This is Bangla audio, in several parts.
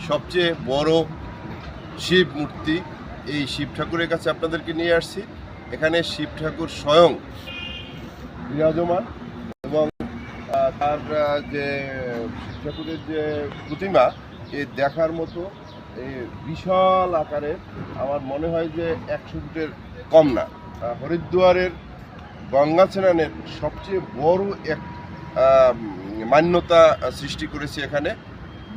সবচেয়ে বড় শিব মূর্তি। এই শিব ঠাকুরের কাছে আপনাদেরকে নিয়ে আসছি। এখানে শিব ঠাকুর স্বয়ং বিরাজমান এবং তার যে শিব ঠাকুরের যে প্রতিমা এ দেখার মতো এই বিশাল আকারের, আমার মনে হয় যে 100 ফুটের কম না। হরিদ্বারের গঙ্গা স্নানের সবচেয়ে বড় এক মান্যতা সৃষ্টি করেছে এখানে।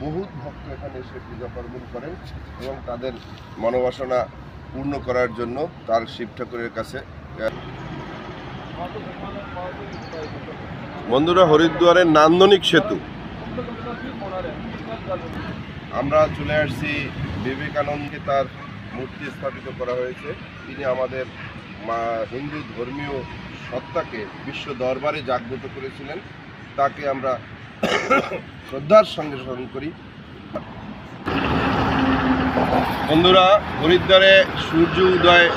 বহুত ভক্ত এখানে এসে পূজা পার্বণ করেন এবং তাদের মনোবাসনা পূর্ণ করার জন্য তার শিব ঠাকুরের কাছে। বন্ধুরা, হরিদ্বারের নান্দনিক সেতু আমরা চলে আসছি। বিবেকানন্দকে তার মূর্তি স্থাপিত করা হয়েছে। তিনি আমাদের হিন্দু ধর্মীয় সত্তাকে বিশ্ব দরবারে জাগ্রত করেছিলেন। তাকে আমরা শ্রদ্ধার সঙ্গে স্মরণ করি। বন্ধুরা, হরিদ্বারে সূর্য উদয়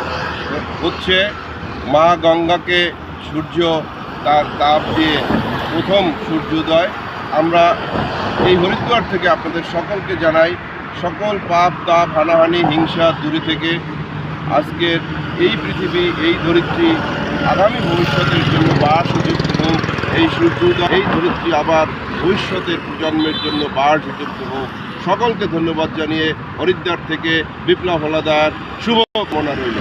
হচ্ছে। মা গঙ্গাকে সূর্য তার তাপ দিয়ে প্রথম সূর্যোদয়। আমরা এই হরিদ্বার থেকে আপনাদের সকলকে জানাই, সকল পাপ তাপ হানাহানি হিংসা দূরে থেকে আজকের এই পৃথিবী, এই ধরিত্রী আগামী ভবিষ্যতের জন্য বাস উপযুক্ত হোক। এই সূর্যোদয়, এই ধরিত্রী আবার ভবিষ্যতের প্রজন্মের জন্য বাস উপযুক্ত হোক। সকলকে ধন্যবাদ জানিয়ে হরিদ্বার থেকে বিপ্লব হলাদার শুভ কামনা রইল।